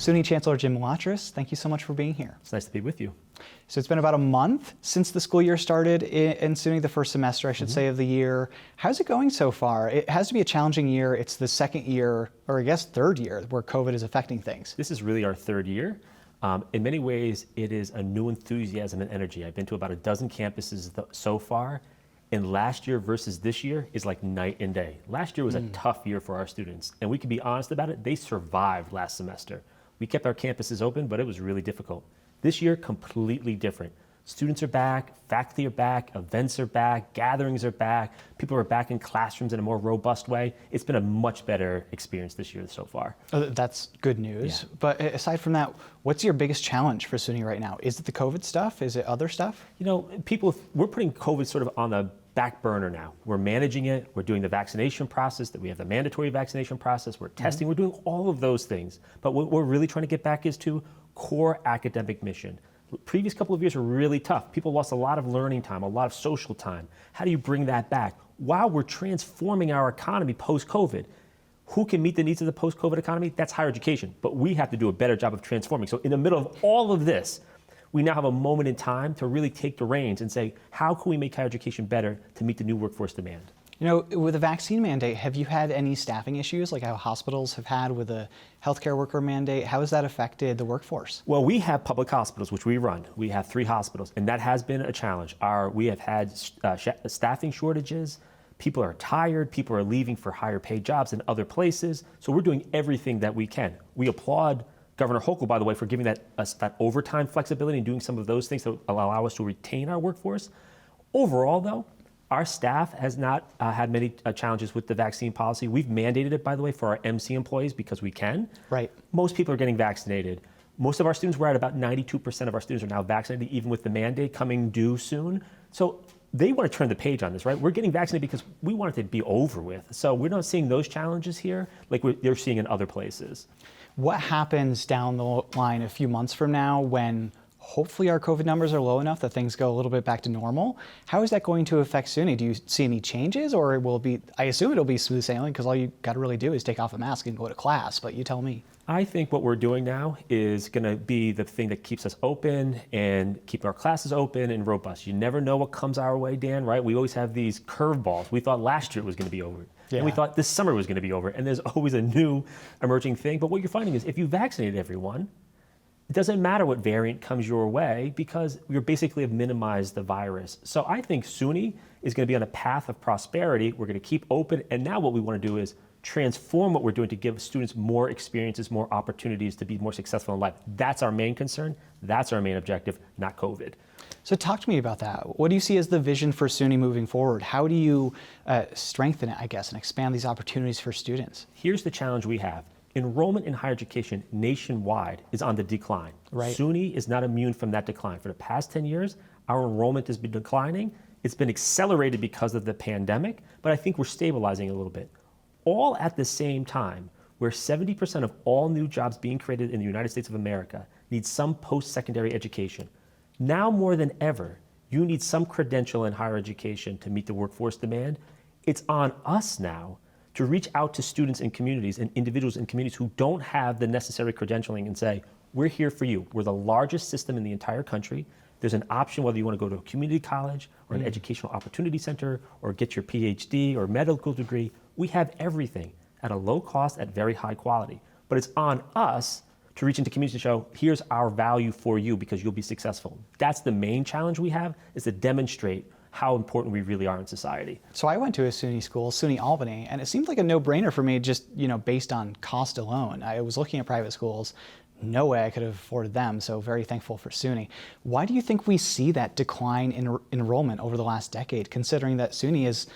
SUNY Chancellor Jim Latris, thank you so much for being here. It's nice to be with you. So it's been about a month since the school year started in SUNY, the first semester, I should say, of the year. How's it going so far? It has to be a challenging year. It's the second year, or I guess third year, where COVID is affecting things. This is really our third year. In many ways, it is a new enthusiasm and energy. I've been to about a dozen campuses so far, and last year versus this year is like night and day. Last year was a tough year for our students, and we can be honest about it, they survived last semester. We kept our campuses open, but it was really difficult. This year, completely different. Students are back, faculty are back, events are back, gatherings are back, people are back in classrooms in a more robust way. It's been a much better experience this year so far. Oh, that's good news. Yeah. But aside from that, what's your biggest challenge for SUNY right now? Is it the COVID stuff? Is it other stuff? You know, we're putting COVID sort of on the back burner now. We're managing it. We're doing the vaccination process, that we have the mandatory vaccination process. We're testing. We're doing all of those things. But what we're really trying to get back is to core academic mission. Previous couple of years were really tough. People lost a lot of learning time, a lot of social time. How do you bring that back while we're transforming our economy post-COVID? Who can meet the needs of the post-COVID economy? That's higher education. But we have to do a better job of transforming. So in the middle of all of this, we now have a moment in time to really take the reins and say, how can we make higher education better to meet the new workforce demand? You know, with the vaccine mandate, have you had any staffing issues like how hospitals have had with the healthcare worker mandate? How has that affected the workforce? Well, we have public hospitals, which we run. We have 3 hospitals, and that has been a challenge. We have had staffing shortages. People are tired. People are leaving for higher paid jobs in other places. So we're doing everything that we can. We applaud Governor Hochul, by the way, for giving that overtime flexibility and doing some of those things that allow us to retain our workforce. Overall, though, our staff has not had many challenges with the vaccine policy. We've mandated it, by the way, for our MC employees because we can. Right. Most people are getting vaccinated. Most of our students, we're at about 92% of our students are now vaccinated, even with the mandate coming due soon. So they want to turn the page on this, right? We're getting vaccinated because we want it to be over with. So we're not seeing those challenges here like they're seeing in other places. What happens down the line a few months from now when hopefully our COVID numbers are low enough that things go a little bit back to normal? How is that going to affect SUNY? Do you see any changes, or will it be, I assume it'll be smooth sailing because all you got to really do is take off a mask and go to class, but you tell me. I think what we're doing now is going to be the thing that keeps us open and keep our classes open and robust. You never know what comes our way, Dan, right? We always have these curveballs. We thought last year it was going to be over. Yeah. And we thought this summer was going to be over. And there's always a new emerging thing. But what you're finding is if you vaccinate everyone, it doesn't matter what variant comes your way because we basically have minimized the virus. So I think SUNY is going to be on a path of prosperity. We're going to keep open. And now what we want to do is transform what we're doing to give students more experiences, more opportunities to be more successful in life. That's our main concern. That's our main objective, not COVID. So talk to me about that. What do you see as the vision for SUNY moving forward? How do you strengthen it, I guess, and expand these opportunities for students? Here's the challenge we have. Enrollment in higher education nationwide is on the decline. Right. SUNY is not immune from that decline. For the past 10 years, our enrollment has been declining. It's been accelerated because of the pandemic, but I think we're stabilizing a little bit. All at the same time, where 70% of all new jobs being created in the United States of America need some post-secondary education. Now more than ever, you need some credential in higher education to meet the workforce demand. It's on us now to reach out to students and communities and individuals in communities who don't have the necessary credentialing and say, we're here for you. We're the largest system in the entire country. There's an option whether you want to go to a community college or an educational opportunity center or get your PhD or medical degree. We have everything at a low cost at very high quality. But it's on us to reach into communities to show, here's our value for you because you'll be successful. That's the main challenge we have, is to demonstrate how important we really are in society. So I went to a SUNY school, SUNY Albany, and it seemed like a no-brainer for me just, based on cost alone. I was looking at private schools. No way I could have afforded them, so very thankful for SUNY. Why do you think we see that decline in enrollment over the last decade, considering that SUNY is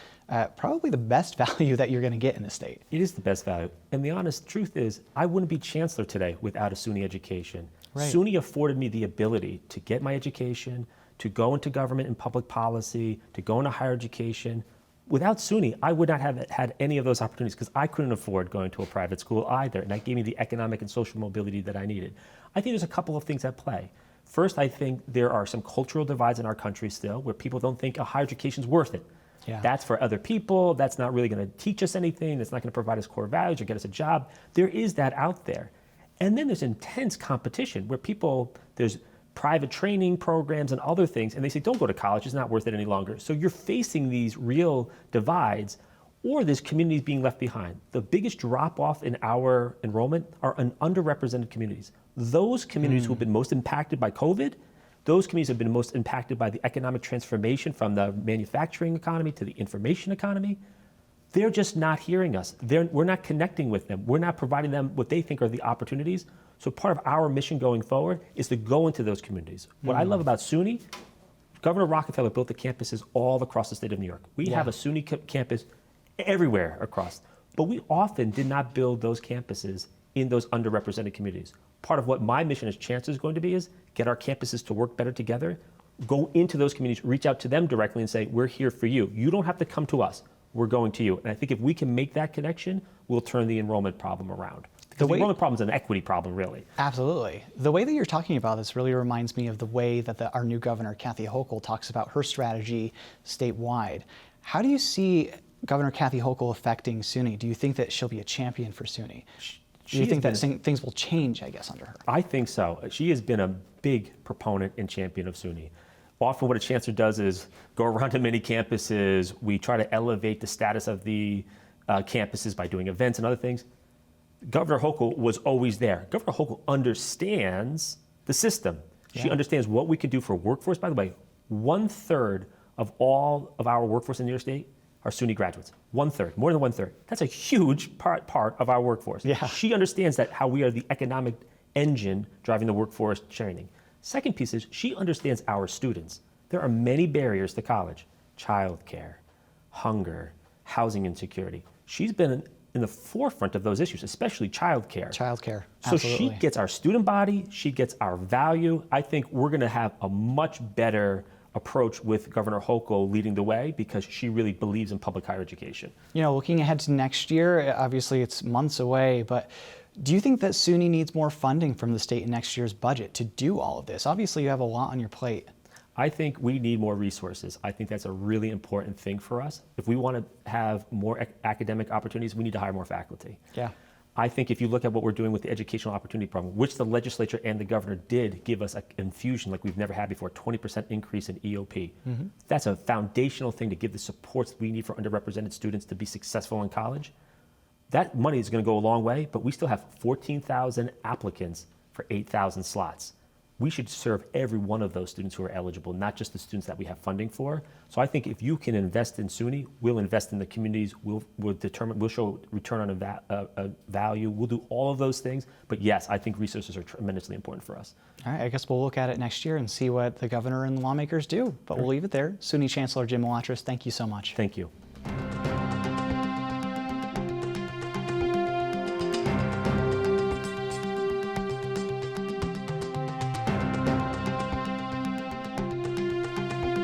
probably the best value that you're going to get in the state? It is the best value. And the honest truth is, I wouldn't be chancellor today without a SUNY education. Right. SUNY afforded me the ability to get my education, to go into government and public policy, to go into higher education. Without SUNY, I would not have had any of those opportunities because I couldn't afford going to a private school either, and that gave me the economic and social mobility that I needed. I think there's a couple of things at play. First, I think there are some cultural divides in our country still where people don't think a higher education is worth it. Yeah. That's for other people. That's not really going to teach us anything. That's not going to provide us core values or get us a job. There is that out there. And then there's intense competition where there's private training programs and other things, and they say, don't go to college, it's not worth it any longer. So you're facing these real divides, or there's communities being left behind. The biggest drop off in our enrollment are in underrepresented communities. Those communities who've been most impacted by COVID, those communities have been most impacted by the economic transformation from the manufacturing economy to the information economy. They're just not hearing us. We're not connecting with them. We're not providing them what they think are the opportunities. So part of our mission going forward is to go into those communities. What I love about SUNY, Governor Rockefeller built the campuses all across the state of New York. We have a SUNY campus everywhere across, but we often did not build those campuses in those underrepresented communities. Part of what my mission as chancellor is going to be is get our campuses to work better together, go into those communities, reach out to them directly and say, we're here for you. You don't have to come to us. We're going to you. And I think if we can make that connection, we'll turn the enrollment problem around. Because the enrollment problem is an equity problem, really. Absolutely. The way that you're talking about this really reminds me of the way that our new governor, Kathy Hochul, talks about her strategy statewide. How do you see Governor Kathy Hochul affecting SUNY? Do you think that she'll be a champion for SUNY? Do you think that things will change, I guess, under her? I think so. She has been a big proponent and champion of SUNY. Often what a chancellor does is go around to many campuses. We try to elevate the status of the campuses by doing events and other things. Governor Hochul was always there. Governor Hochul understands the system. She understands what we can do for workforce. By the way, 1/3 of all of our workforce in New York State are SUNY graduates. 1/3, more than 1/3. That's a huge part of our workforce. Yeah. She understands that how we are the economic engine driving the workforce training. Second piece is she understands our students. There are many barriers to college: childcare, hunger, housing insecurity. She's been in the forefront of those issues, especially childcare. Childcare, So absolutely. she gets our student body, she gets our value. I think we're going to have a much better approach with Governor Hochul leading the way because she really believes in public higher education. You know, looking ahead to next year, obviously it's months away, but do you think that SUNY needs more funding from the state in next year's budget to do all of this? Obviously, you have a lot on your plate. I think we need more resources. I think that's a really important thing for us. If we want to have more academic opportunities, we need to hire more faculty. Yeah. I think if you look at what we're doing with the Educational Opportunity Program, which the legislature and the governor did give us an infusion like we've never had before, 20% increase in EOP. That's a foundational thing to give the supports we need for underrepresented students to be successful in college. That money is going to go a long way, but we still have 14,000 applicants for 8,000 slots. We should serve every one of those students who are eligible, not just the students that we have funding for. So I think if you can invest in SUNY, we'll invest in the communities, we'll show return on value, we'll do all of those things. But yes, I think resources are tremendously important for us. All right, I guess we'll look at it next year and see what the governor and the lawmakers do. But we'll leave it there. SUNY Chancellor Jim Malatras, thank you so much. Thank you.